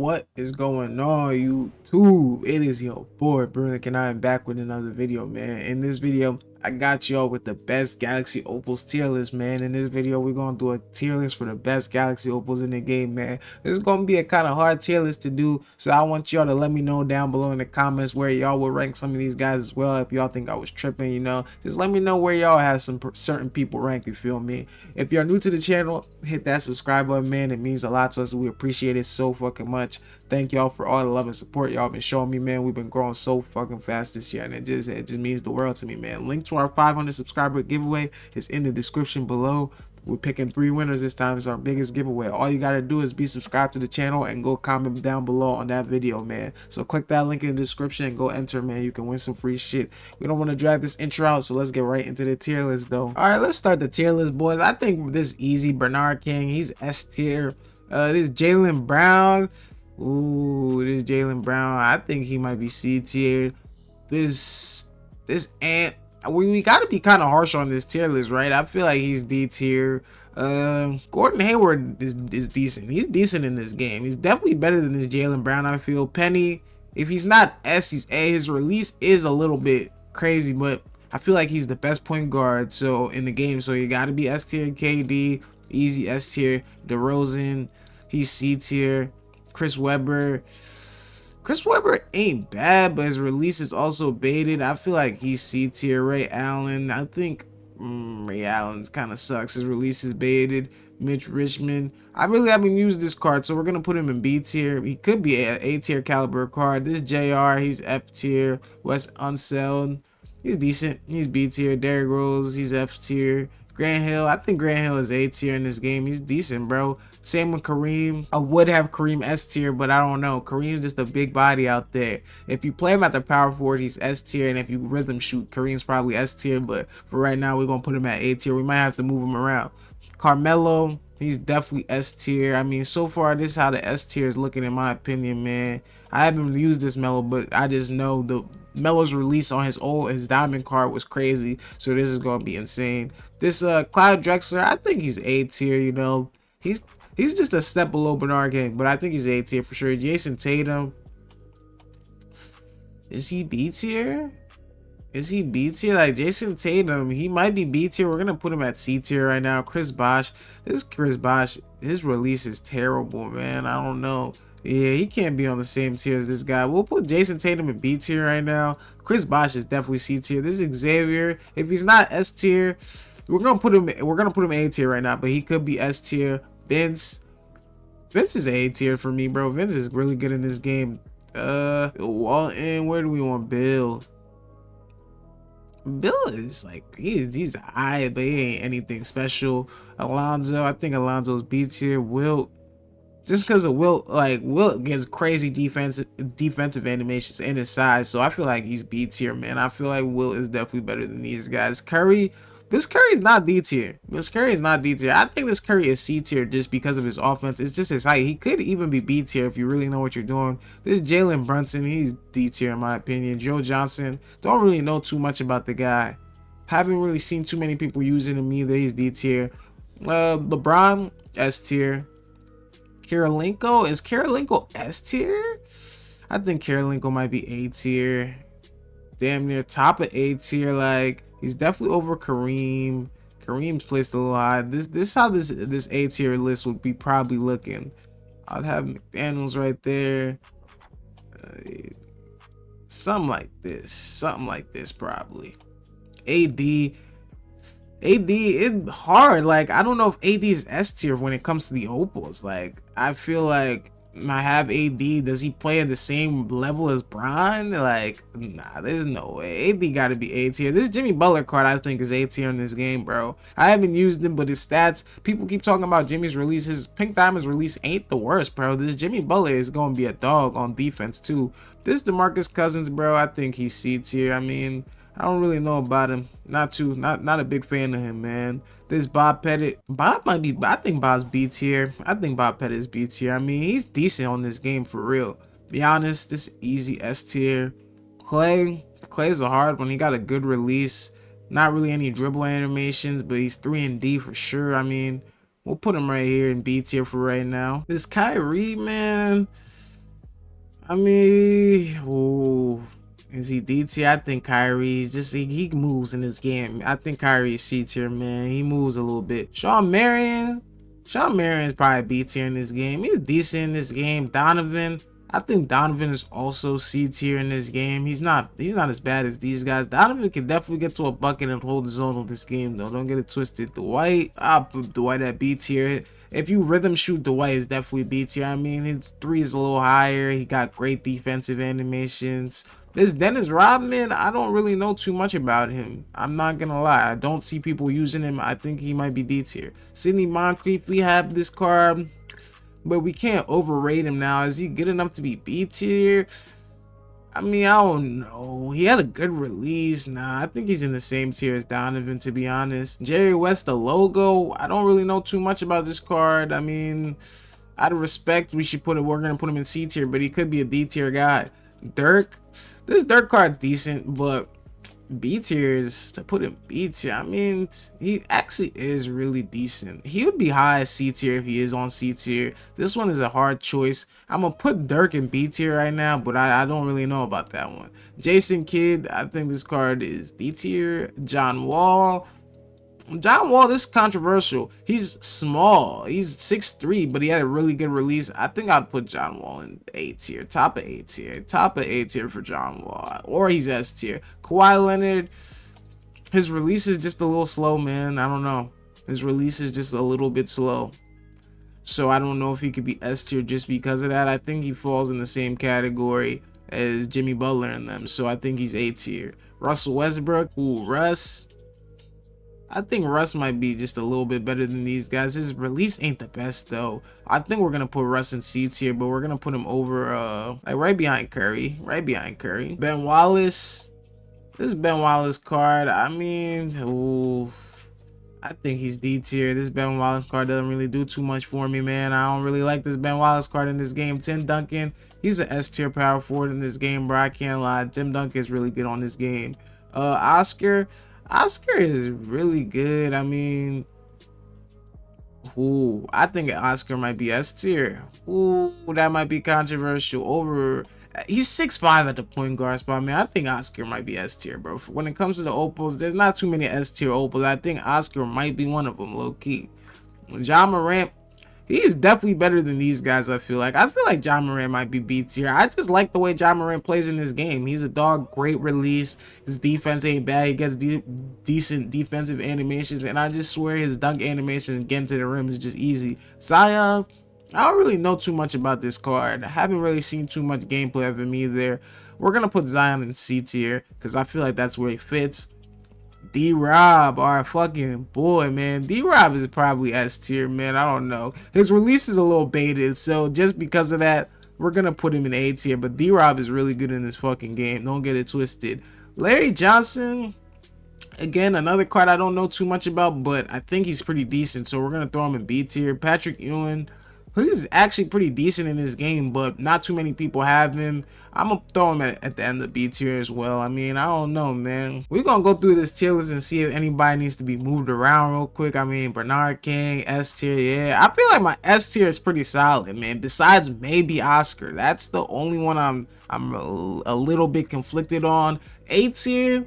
What is going on, YouTube? It is your boy Brunick, and I am back with another video, man. In this video, I got y'all with the best Galaxy Opals tier list, man. In this video, we're gonna do a tier list for the best Galaxy Opals in the game, man. This is gonna be a kind of hard tier list to do, so I want y'all to let me know down below in the comments where y'all would rank some of these guys as well. If y'all think I was tripping, you know, just let me know where y'all have some certain people ranked. You feel me? If you're new to the channel, hit that subscribe button, man. It means a lot to us. We appreciate it so fucking much. Thank y'all for all the love and support y'all been showing me, man. We've been growing so fucking fast this year, and it just means the world to me, man. Link to our 500 subscriber giveaway is in the description below. We're picking 3 winners this time. It's our biggest giveaway. All you gotta do is be subscribed to the channel and go comment down below on that video, man. So click that link in the description and go enter, man. You can win some free shit. We don't want to drag this intro out, so let's get right into the tier list, though. All right, let's start the tier list, boys. I think this is easy. Bernard King, he's S tier. This Jaylen Brown. Ooh, this Jaylen Brown. I think he might be C tier. This Ant. We gotta be kind of harsh on this tier list, right? I feel like he's D tier. Gordon Hayward is decent. He's decent in this game. He's definitely better than this Jaylen Brown, I feel. Penny, if he's not S, he's A. His release is a little bit crazy, but I feel like he's the best point guard in the game. So you gotta be S tier. KD, easy S tier. DeRozan, he's C tier. Chris Webber ain't bad, but his release is also baited. I feel like he's C tier. Ray Allen, I think Ray Allen's kind of sucks. His release is baited. Mitch Richmond, I really haven't used this card, so we're gonna put him in B tier. He could be an A tier caliber card. This JR, he's F tier. Wes Unseld, he's decent. He's B tier. Derrick Rose, he's F tier. Grant Hill, I think Grant Hill is A tier in this game. He's decent, bro. Same with Kareem. I would have Kareem S tier, but I don't know. Kareem's just a big body out there. If you play him at the power forward, he's S tier, and if you rhythm shoot, Kareem's probably S tier, but for right now, we're gonna put him at A tier. We might have to move him around. Carmelo, he's definitely S tier. I mean, so far, this is how the S tier is looking, in my opinion, man. I haven't used this Melo, but I just know the Melo's release on his diamond card was crazy, so this is gonna be insane. This Clyde Drexler, I think he's A tier. You know, he's just a step below Bernard King, but I think he's A tier for sure. Jason Tatum, is he B tier? Is he B tier? Like Jason Tatum, he might be B tier. We're gonna put him at C tier right now. Chris Bosh, his release is terrible, man. I don't know. Yeah, he can't be on the same tier as this guy. We'll put Jason Tatum in B tier right now. Chris Bosh is definitely C tier. This is Xavier. If he's not S tier, we're gonna put him A tier right now, but he could be S tier. Vince is A tier for me, bro. Vince is really good in this game. Walton, where do we want Bill? Bill is like he's alright, but he ain't anything special. Alonzo, I think Alonzo's B tier. Wilt, just because of Wilt, like Wilt gets crazy defensive animations in his size, so I feel like he's B tier, man. I feel like Wilt is definitely better than these guys. Curry, this Curry is not D tier. This Curry is not D tier. I think this Curry is C tier just because of his offense. It's just his height. He could even be B tier if you really know what you're doing. This Jalen Brunson, he's D tier in my opinion. Joe Johnson, don't really know too much about the guy. Haven't really seen too many people using him either. He's D tier. LeBron, S tier. Karolinko, is Karolinko S tier? I think Karolinko might be A tier. Damn near top of A tier. Like, he's definitely over Kareem. Kareem's placed a little high. This is how this A tier list would be probably looking. I'd have McDaniels right there. Something like this probably. AD, it's hard. Like, I don't know if AD is S tier when it comes to the Opals. Like, I feel like I have AD. Does he play at the same level as Bron? Like, nah, there's no way. AD gotta be A tier. This Jimmy Butler card, I think, is A tier in this game, bro. I haven't used him, but his stats, people keep talking about Jimmy's release. His Pink Diamond's release ain't the worst, bro. This Jimmy Butler is gonna be a dog on defense, too. This DeMarcus Cousins, bro, I think he's C tier. I mean, I don't really know about him. Not a big fan of him, man. This Bob Pettit, Bob might be, I think Bob's B tier. I think Bob Pettit is B tier. I mean, he's decent on this game for real. Be honest, this easy S tier. Clay's a hard one. He got a good release. Not really any dribble animations, but he's 3 and D for sure. I mean, we'll put him right here in B tier for right now. This Kyrie, man, I mean, ooh, is he D tier? I think Kyrie's just he moves in this game. I think Kyrie's C tier, man. He moves a little bit. Sean Marion's probably B tier in this game. He's decent in this game. Donovan, I think Donovan is also C tier in this game. He's not as bad as these guys. Donovan can definitely get to a bucket and hold his own on this game though. Don't get it twisted. Dwight, I'll put Dwight at B tier. If you rhythm shoot, Dwight is definitely B tier. I mean, his three is a little higher. He got great defensive animations. This Dennis Rodman, I don't really know too much about him. I'm not gonna lie. I don't see people using him. I think he might be D tier. Sidney Moncrief, we have this card, but we can't overrate him now. Is he good enough to be B tier? I mean, I don't know. He had a good release. Nah, I think he's in the same tier as Donovan, to be honest. Jerry West, the logo. I don't really know too much about this card. I mean, out of respect, we're gonna put him in C tier, but he could be a D tier guy. Dirk. This Dirk card's decent, but B tier is to put him B tier. I mean, he actually is really decent. He would be high as C tier if he is on C tier. This one is a hard choice. I'm gonna put Dirk in B tier right now, but I don't really know about that one. Jason Kidd, I think this card is D tier. John Wall, this is controversial. He's small. He's 6'3", but he had a really good release. I think I'd put John Wall in A tier. Top of A tier. Top of A tier for John Wall. Or he's S tier. Kawhi Leonard, his release is just a little slow, man. I don't know. His release is just a little bit slow. So I don't know if he could be S tier just because of that. I think he falls in the same category as Jimmy Butler and them. So I think he's A tier. Russell Westbrook. Ooh, Russ. I think Russ might be just a little bit better than these guys. His release ain't the best though. I think we're gonna put Russ in C tier, but we're gonna put him over like right behind Curry. Ben Wallace. This Ben Wallace card, I mean, ooh, I think he's D tier. This Ben Wallace card doesn't really do too much for me, man. I don't really like this Ben Wallace card in this game. Tim Duncan, he's an S tier power forward in this game, bro. I can't lie. Tim Duncan is really good on this game. Oscar is really good. I mean, ooh, I think Oscar might be S tier. Ooh, that might be controversial. He's 6'5" at the point guard spot, man. I think Oscar might be S tier, bro. When it comes to the opals, there's not too many S tier opals. I think Oscar might be one of them, low key. Ja Morant, he is definitely better than these guys. I feel like Ja Morant might be B tier. I just like the way Ja Morant plays in this game. He's a dog, great release. His defense ain't bad. He gets decent defensive animations, and I just swear his dunk animation getting to the rim is just easy. Zion, I don't really know too much about this card. I haven't really seen too much gameplay of him either. We're gonna put Zion in C tier because I feel like that's where he fits. D-Rob, our fucking boy, man. D-Rob is probably S tier, man. I don't know. His release is a little baited, so just because of that, we're gonna put him in A tier. But D-Rob is really good in this fucking game. Don't get it twisted. Larry Johnson, again, another card I don't know too much about, but I think he's pretty decent, so we're gonna throw him in B tier. Patrick Ewing, he's actually pretty decent in this game, but not too many people have him. I'm gonna throw him at the end of B tier as well. I mean, I don't know, man. We're gonna go through this tier list and see if anybody needs to be moved around real quick. I mean, Bernard King, S tier, yeah. I feel like my S tier is pretty solid, man. Besides maybe Oscar, that's the only one I'm a little bit conflicted on. A tier,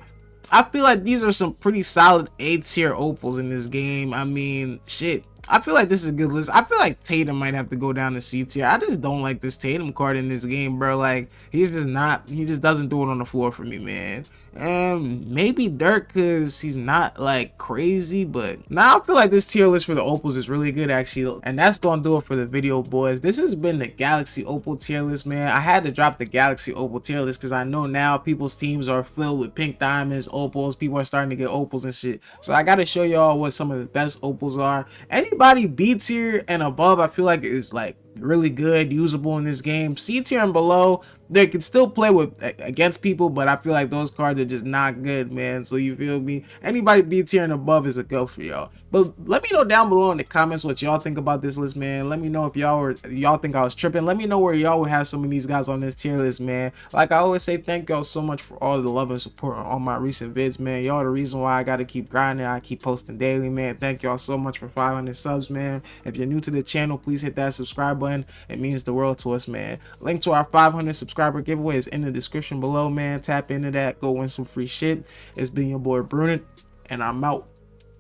I feel like these are some pretty solid A tier opals in this game. I mean, shit. I feel like this is a good list. I feel like Tatum might have to go down to C tier. I just don't like this Tatum card in this game, bro. Like, he just doesn't do it on the floor for me, man. And maybe Dirk, because he's not like crazy, but now I feel like this tier list for the opals is really good, actually. And that's gonna do it for the video, boys. This has been the Galaxy Opal tier list, man. I had to drop the Galaxy Opal tier list because I know now people's teams are filled with pink diamonds, opals. People are starting to get opals and shit. So I gotta show y'all what some of the best opals are. Anybody B tier and above, I feel like is like really good, usable in this game. C tier and below, they can still play with against people, but I feel like those cards are just not good, man. So you feel me? Anybody B tier and above is a go for y'all. But let me know down below in the comments what y'all think about this list, man. Let me know if y'all think I was tripping. Let me know where y'all would have some of these guys on this tier list, man. Like I always say, thank y'all so much for all the love and support on all my recent vids, man. Y'all the reason why I gotta keep grinding. I keep posting daily, man. Thank y'all so much for 500 subs, man. If you're new to the channel, please hit that subscribe button. It means the world to us, man. Link to our 500 subscriber giveaway is in the description below, man. Tap into that, go win some free shit. It's been your boy Brunin, and I'm out.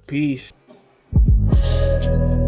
Peace.